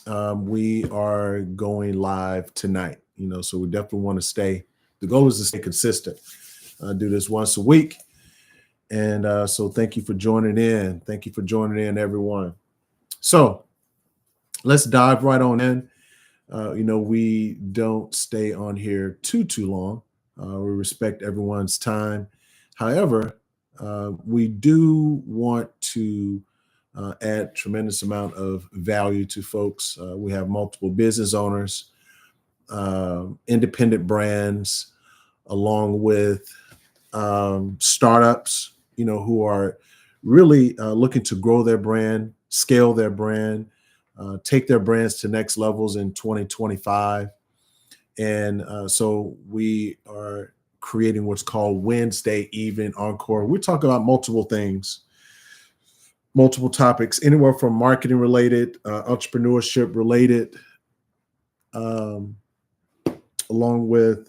we are going live tonight. So we definitely want to stay. The goal is to stay consistent. Do this once a week, and so thank you for joining in. Thank you for joining in, everyone. So let's dive right on in. We don't stay on here too long. We respect everyone's time. However, we do want to add tremendous amount of value to folks. We have multiple business owners, independent brands, along with startups, who are really looking to grow their brand, scale their brand, take their brands to next levels in 2025. And so we are creating what's called WinsDay Evening Encore. We talk about multiple things, multiple topics, anywhere from marketing related, entrepreneurship related, along with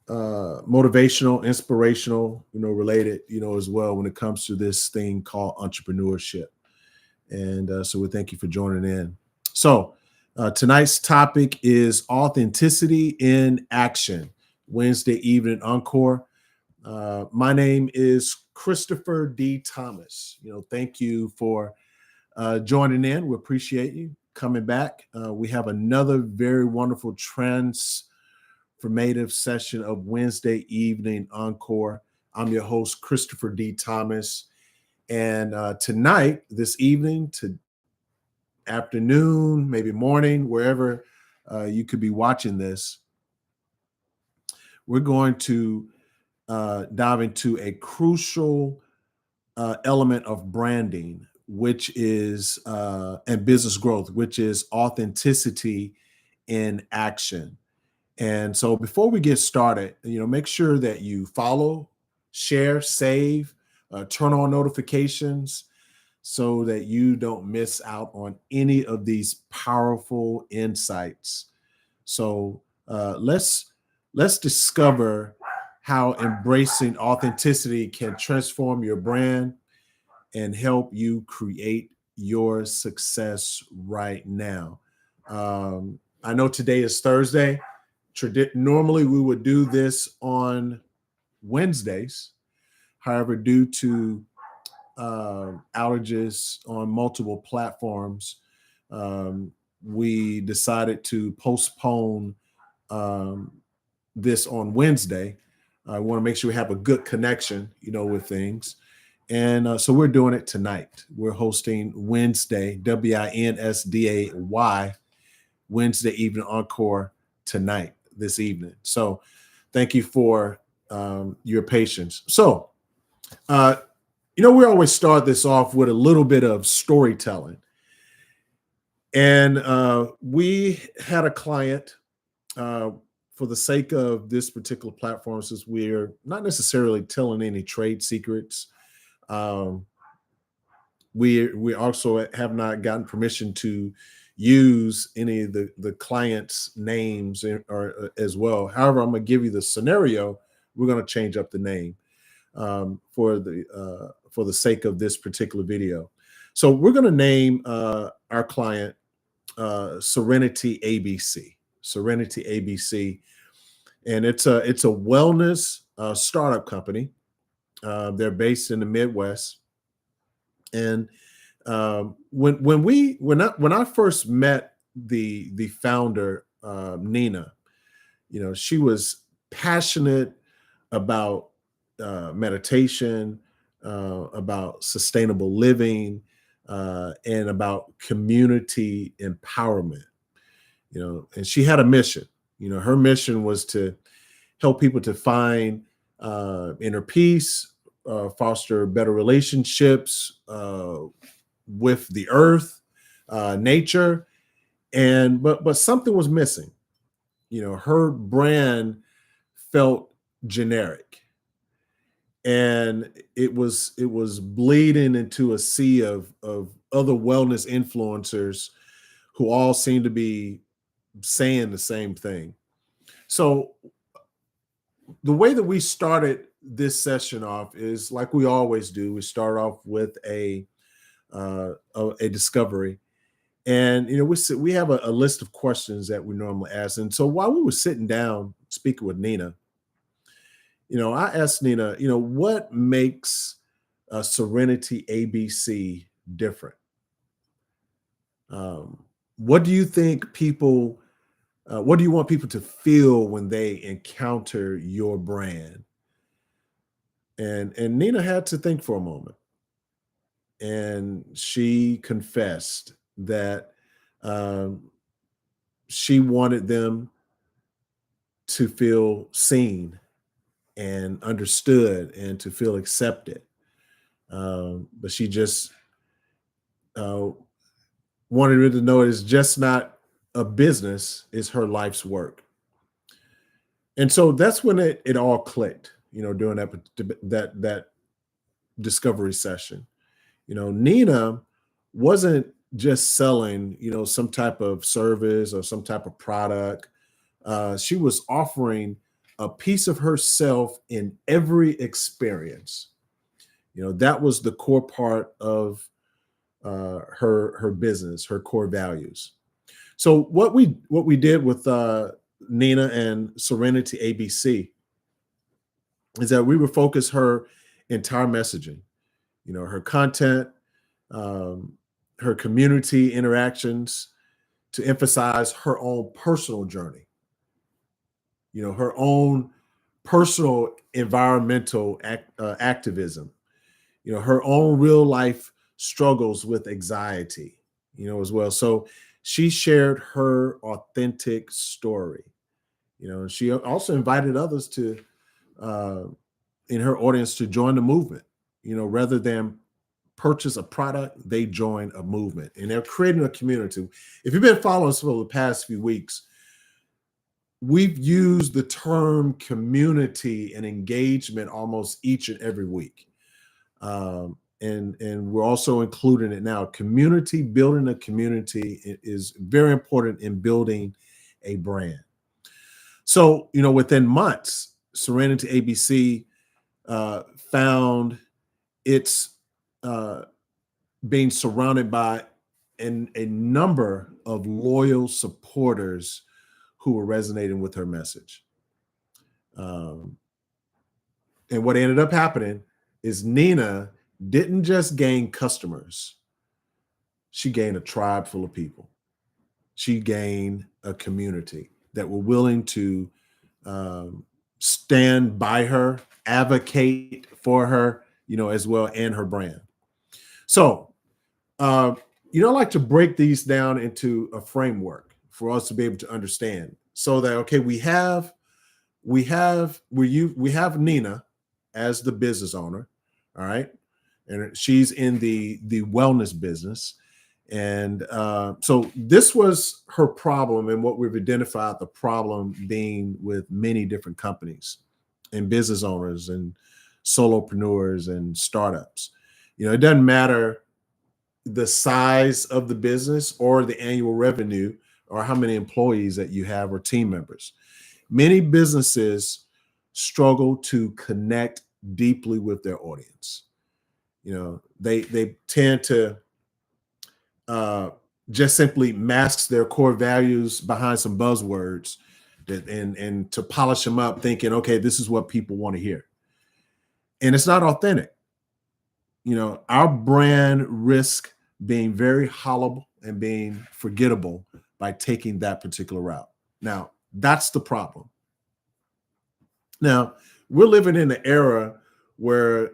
motivational, inspirational, related, as well when it comes to this thing called entrepreneurship. And so we thank you for joining in. So tonight's topic is authenticity in action, WinsDay Evening Encore. My name is Christopher D. Thomas. Thank you for joining in. We appreciate you coming back. We have another very wonderful transformative session of WinsDay Evening Encore. I'm your host, Christopher D. Thomas. And tonight, this evening, to afternoon, maybe morning, wherever you could be watching this, we're going to dive into a crucial element of branding, which is and business growth, which is authenticity in action. And so before we get started, make sure that you follow, share, save, turn on notifications so that you don't miss out on any of these powerful insights. So let's discover how embracing authenticity can transform your brand and help you create your success right now. I know today is Thursday. Normally we would do this on Wednesdays. However, due to outages on multiple platforms, we decided to postpone this on Wednesday. I want to make sure we have a good connection, with things. And so we're doing it tonight. We're hosting Wednesday, WINSDAY, WinsDay Evening Encore tonight, this evening. So thank you for your patience. So, we always start this off with a little bit of storytelling. And we had a client, for the sake of this particular platform, since we're not necessarily telling any trade secrets, we also have not gotten permission to use any of the clients' names or as well. However, I'm going to give you the scenario. We're going to change up the name for the sake of this particular video. So we're going to name our client Serenity ABC. Serenity ABC, and it's a wellness startup company. They're based in the Midwest, and when I first met the founder, Nina, she was passionate about meditation, about sustainable living, and about community empowerment. And she had a mission. Her mission was to help people to find inner peace, foster better relationships with the earth, nature, but something was missing. Her brand felt generic, and it was bleeding into a sea of other wellness influencers who all seem to be saying the same thing. So the way that we started this session off is like we always do. We start off with a discovery, And we have a list of questions that we normally ask. And so while we were sitting down speaking with Nina, I asked Nina, what makes Serenity ABC different? Um, what do you think people? What do you want people to feel when they encounter your brand? And Nina had to think for a moment, and she confessed that um, she wanted them to feel seen and understood and to feel accepted. But she just uh, wanted her to know it's just not a business; it's her life's work. And so that's when it all clicked. During that discovery session. Nina wasn't just selling, some type of service or some type of product. She was offering a piece of herself in every experience. That was the core part of her business, her core values. So what we did with Nina and Serenity ABC is that we would focus her entire messaging, her content, um, her community interactions, to emphasize her own personal journey, her own personal environmental activism, her own real life struggles with anxiety, as well. So she shared her authentic story, and she also invited others to, uh, in her audience, to join the movement, rather than purchase a product, they join a movement, and they're creating a community. If you've been following us for the past few weeks, we've used the term community and engagement almost each and every week. And we're also including it now. Community, building a community is very important in building a brand. So, within months, Serenity ABC found its being surrounded by a number of loyal supporters who were resonating with her message. Um, and what ended up happening is Nina didn't just gain customers, she gained a tribe full of people. She gained a community that were willing to um, stand by her, advocate for her, as well, and her brand. So, uh, I like to break these down into a framework for us to be able to understand, so that okay, we have Nina as the business owner, all right, and she's in the wellness business, and so this was her problem, and what we've identified the problem being with many different companies and business owners and solopreneurs and startups. It doesn't matter the size of the business or the annual revenue or how many employees that you have or team members. Many businesses struggle to connect deeply with their audience. They tend to uh, just simply mask their core values behind some buzzwords and to polish them up, thinking, okay, this is what people want to hear, and it's not authentic. Our brand risk being very hollow and being forgettable by taking that particular route. Now, that's the problem. Now, we're living in an era where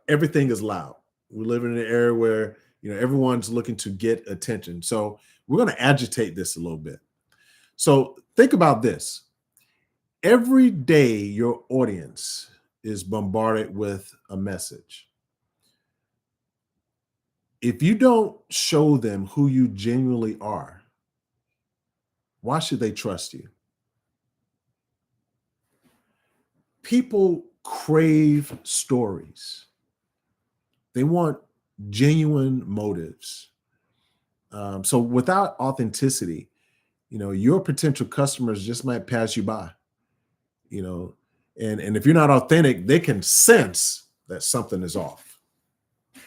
everything is loud. We're living in an era where everyone's looking to get attention. So we're going to agitate this a little bit. So think about this. Every day, your audience is bombarded with a message. If you don't show them who you genuinely are, why should they trust you? People crave stories. They want genuine motives. So without authenticity, your potential customers just might pass you by. You know, and if you're not authentic, they can sense that something is off.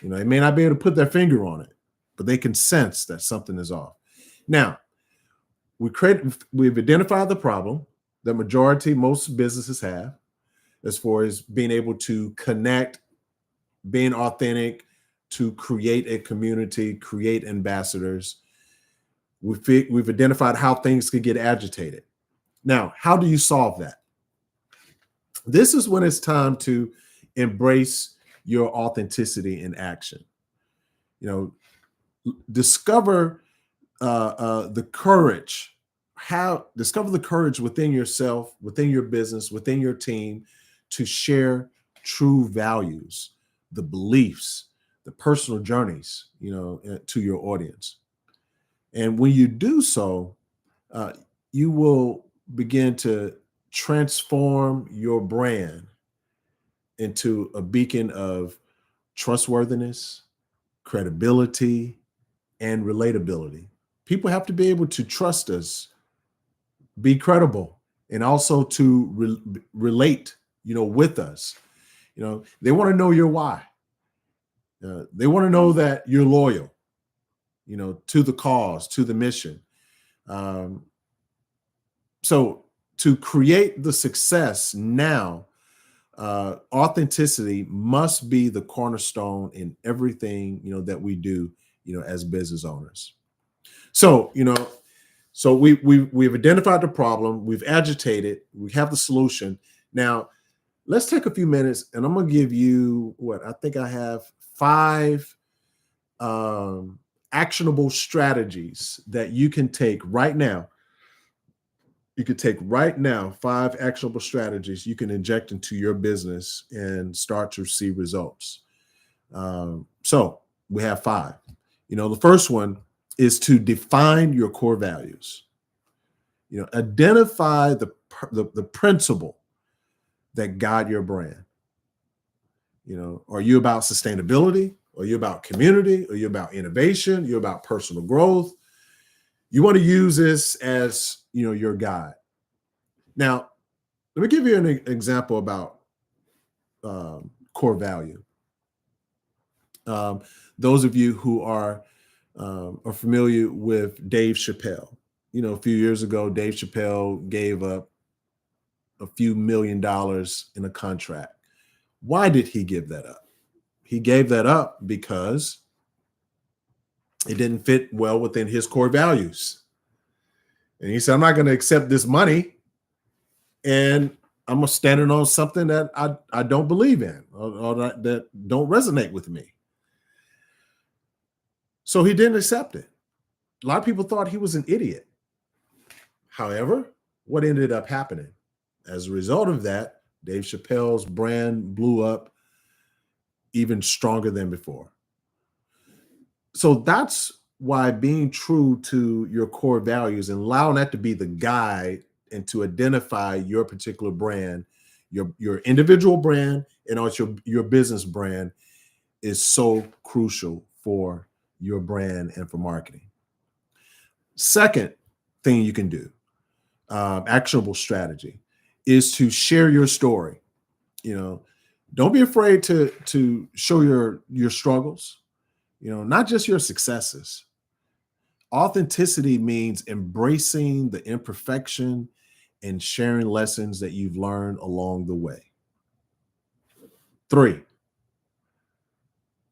They may not be able to put their finger on it, but they can sense that something is off. Now, we've identified the problem that most businesses have as far as being able to connect, being authentic, to create a community, create ambassadors. We've identified how things could get agitated. Now, how do you solve that? This is when it's time to embrace your authenticity in action. You know, discover the courage. Discover the courage within yourself, within your business, within your team, to share true values, the beliefs, the personal journeys, to your audience. And when you do so, you will begin to transform your brand into a beacon of trustworthiness, credibility, and relatability. People have to be able to trust us, be credible, and also to relate, with us. They want to know your why. They want to know that you're loyal, to the cause, to the mission. So to create the success now, authenticity must be the cornerstone in everything, that we do, as business owners. So, we've identified the problem, we've agitated, we have the solution. Now, let's take a few minutes, and I'm going to give you I think I have 5 actionable strategies that you can take right now. You could take right now 5 actionable strategies you can inject into your business and start to see results. So we have 5. The first one is to define your core values. Identify the principle that guide your brand. Are you about sustainability? Are you about community? Are you about innovation? You're about personal growth? You want to use this as, your guide. Now, let me give you an example about core value. Those of you who are familiar with Dave Chappelle, a few years ago, Dave Chappelle gave up a few $1 million in a contract. Why did he give that up? He gave that up because it didn't fit well within his core values. And he said, I'm not going to accept this money, and I'm going to stand on something that I don't believe in or that don't resonate with me. So he didn't accept it. A lot of people thought he was an idiot. However, what ended up happening? As a result of that, Dave Chappelle's brand blew up even stronger than before. So that's why being true to your core values and allowing that to be the guide and to identify your particular brand, your individual brand, and also your business brand is so crucial for your brand and for marketing. Second thing you can do, actionable strategy, is to share your story. Don't be afraid to show your struggles, not just your successes. Authenticity means embracing the imperfection and sharing lessons that you've learned along the way. 3,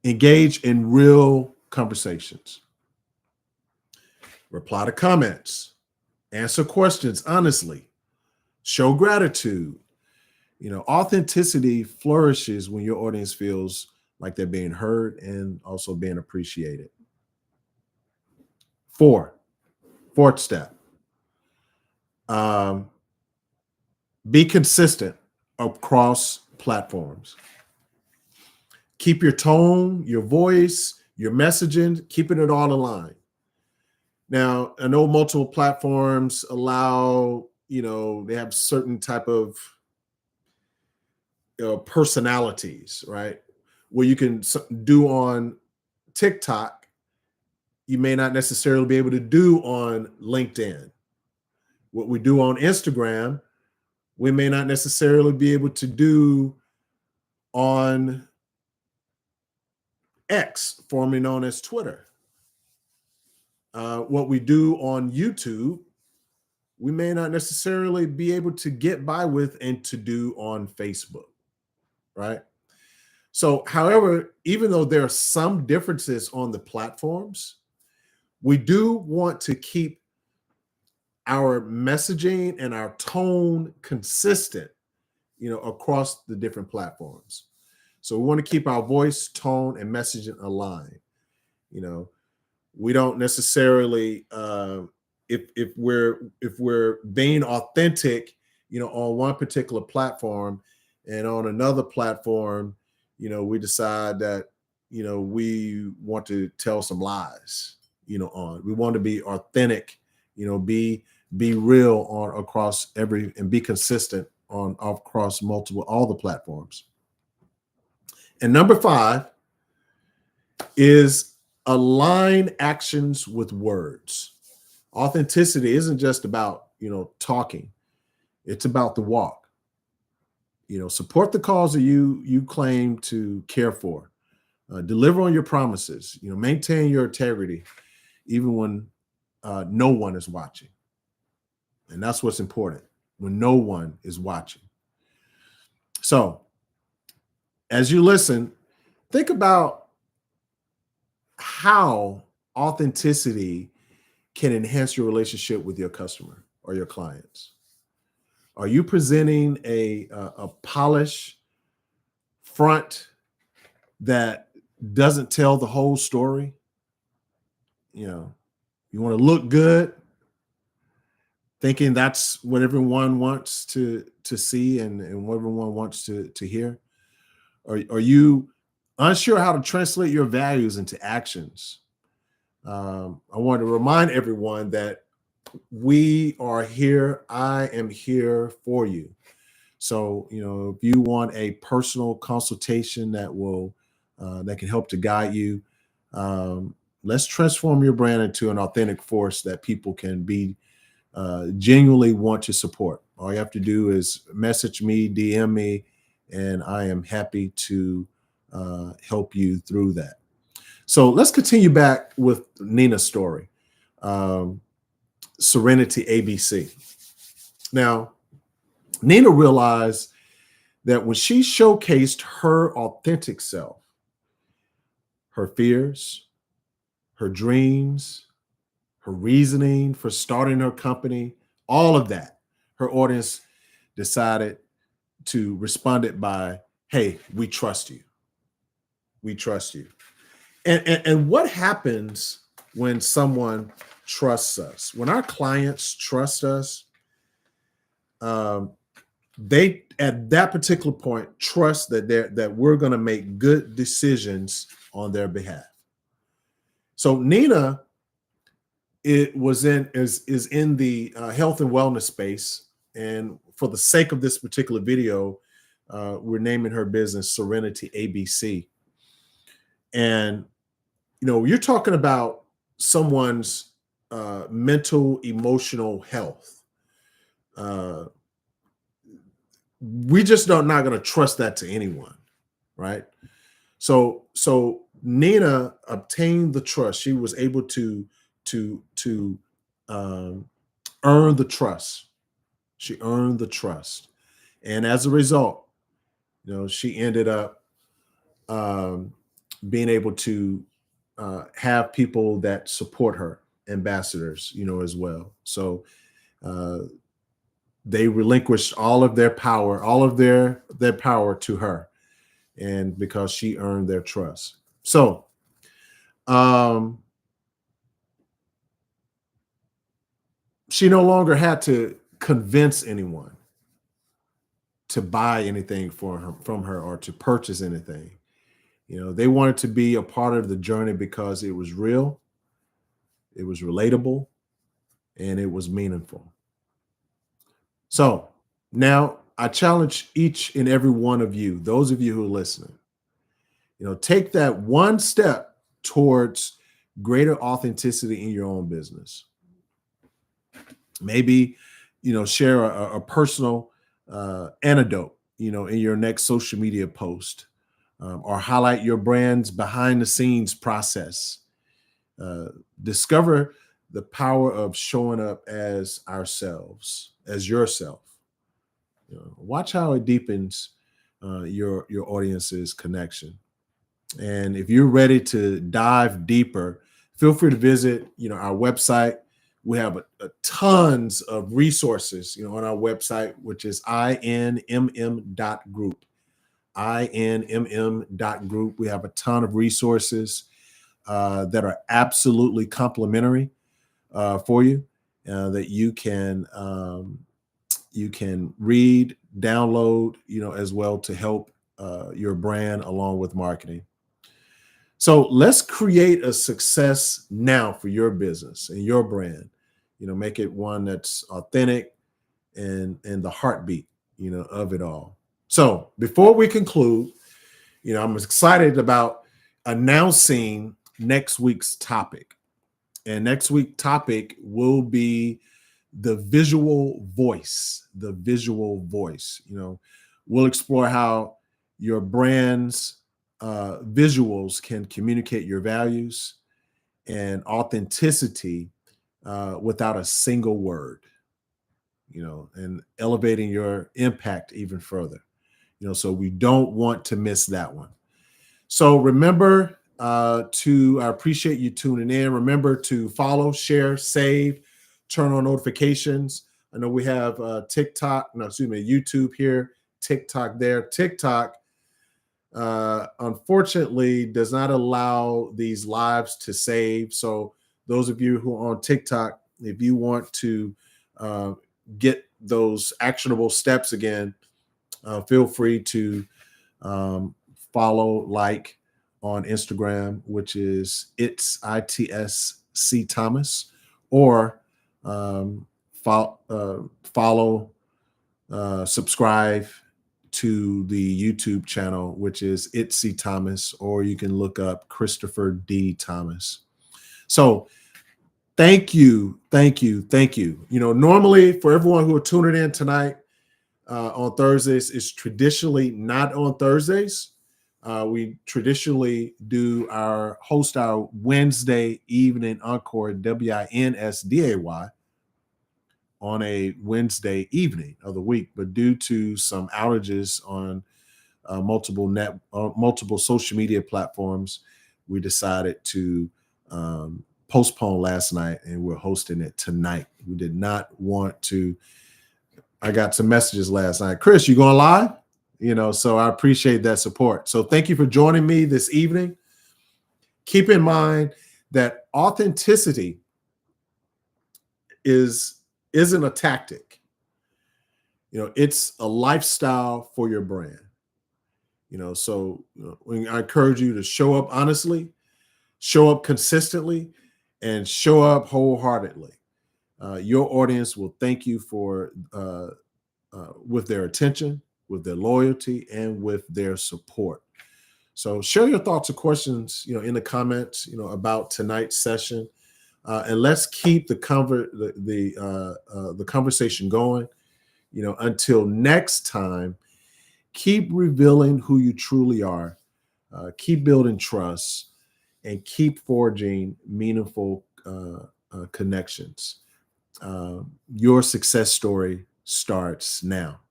engage in real conversations. Reply to comments, answer questions honestly, show gratitude. Authenticity flourishes when your audience feels like they're being heard and also being appreciated. 4th step, be consistent across platforms. Keep your tone, your voice, your messaging, keeping it all aligned. Now, I know multiple platforms allow, they have certain type of personalities, right? Where you can do on TikTok, you may not necessarily be able to do on LinkedIn. What we do on Instagram, we may not necessarily be able to do on X, formerly known as Twitter. what we do on YouTube, we may not necessarily be able to get by with and to do on Facebook, right? So, however, even though there are some differences on the platforms, we do want to keep our messaging and our tone consistent, across the different platforms. So we want to keep our voice, tone, and messaging aligned. You know, we don't necessarily if we're being authentic, on one particular platform, and on another platform, we decide that we want to tell some lies. We want to be authentic. Be real on across every and be consistent on across multiple all the platforms. And number 5 is align actions with words. Authenticity isn't just about, talking. It's about the walk. Support the cause that you claim to care for. Deliver on your promises. Maintain your integrity, even when no one is watching. And that's what's important, when no one is watching. So, as you listen, think about how authenticity can enhance your relationship with your customer or your clients. Are you presenting a polished front that doesn't tell the whole story? You want to look good, thinking that's what everyone wants to see and what everyone wants to hear? Are you unsure how to translate your values into actions? I want to remind everyone that we are here. I am here for you. So, if you want a personal consultation that can help to guide you, let's transform your brand into an authentic force that people can be genuinely want to support. All you have to do is message me, DM me, and I am happy to help you through that. So let's continue back with Nina's story, Serenity ABC. Now, Nina realized that when she showcased her authentic self, her fears, her dreams, her reasoning for starting her company, all of that, her audience decided to respond it by, hey, we trust you. We trust you. And what happens when someone trusts us? When our clients trust us, they at that particular point trust that we're going to make good decisions on their behalf. So Nina is in the health and wellness space, and for the sake of this particular video, we're naming her business Serenity ABC. And you're talking about someone's mental, emotional health. We just not going to trust that to anyone, right? So Nina obtained the trust. She was able to earn the trust. She earned the trust, and as a result, she ended up being able to have people that support her, ambassadors, as well. So they relinquished all of their power, all of their power to her, and because she earned their trust. So she no longer had to convince anyone to buy anything from her or to purchase anything. They wanted to be a part of the journey because it was real, it was relatable, and it was meaningful. So now I challenge each and every one of you, those of you who are listening, take that one step towards greater authenticity in your own business. Maybe, share a personal anecdote, in your next social media post, or highlight your brand's behind the scenes process. Discover the power of showing up as ourselves, as yourself. Watch how it deepens your audience's connection. And if you're ready to dive deeper, feel free to visit, our website. We have a tons of resources, on our website, which is inmm.group. inmm.group. We have a ton of resources that are absolutely complimentary for you, that you can read, download, as well, to help your brand along with marketing. So let's create a success now for your business and your brand. Make it one that's authentic and the heartbeat, of it all. So before we conclude, I'm excited about announcing next week's topic. And next week's topic will be the visual voice. The visual voice. We'll explore how your brand's visuals can communicate your values and authenticity without a single word, and elevating your impact even further. So we don't want to miss that one. So remember I appreciate you tuning in. Remember to follow, share, save, turn on notifications. I know we have YouTube here, TikTok there. TikTok, unfortunately, does not allow these lives to save. So those of you who are on TikTok, if you want to get those actionable steps again, feel free to follow, like on Instagram, which is ITSC Thomas, or follow, subscribe to the YouTube channel, which is ITC Thomas, or you can look up Christopher D. Thomas. So thank you. Normally, for everyone who are tuning in tonight on Thursdays, it's traditionally not on Thursdays. We traditionally host our WinsDay Evening Encore, WINSDAY, on a Wednesday evening of the week. But due to some outages on multiple social media platforms, we decided to postpone last night, and we're hosting it tonight. We did not want to. I got some messages last night. Chris, you going live? So I appreciate that support. So thank you for joining me this evening. Keep in mind that authenticity isn't a tactic. It's a lifestyle for your brand. So I encourage you to show up honestly, show up consistently, and show up wholeheartedly. Your audience will thank you for with their attention, with their loyalty, and with their support. So share your thoughts or questions, in the comments, about tonight's session, and let's keep the conversation going. Until next time, keep revealing who you truly are, keep building trust, and keep forging meaningful connections. Your success story starts now.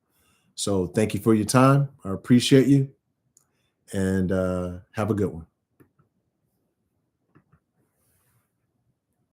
So thank you for your time. I appreciate you, and have a good one.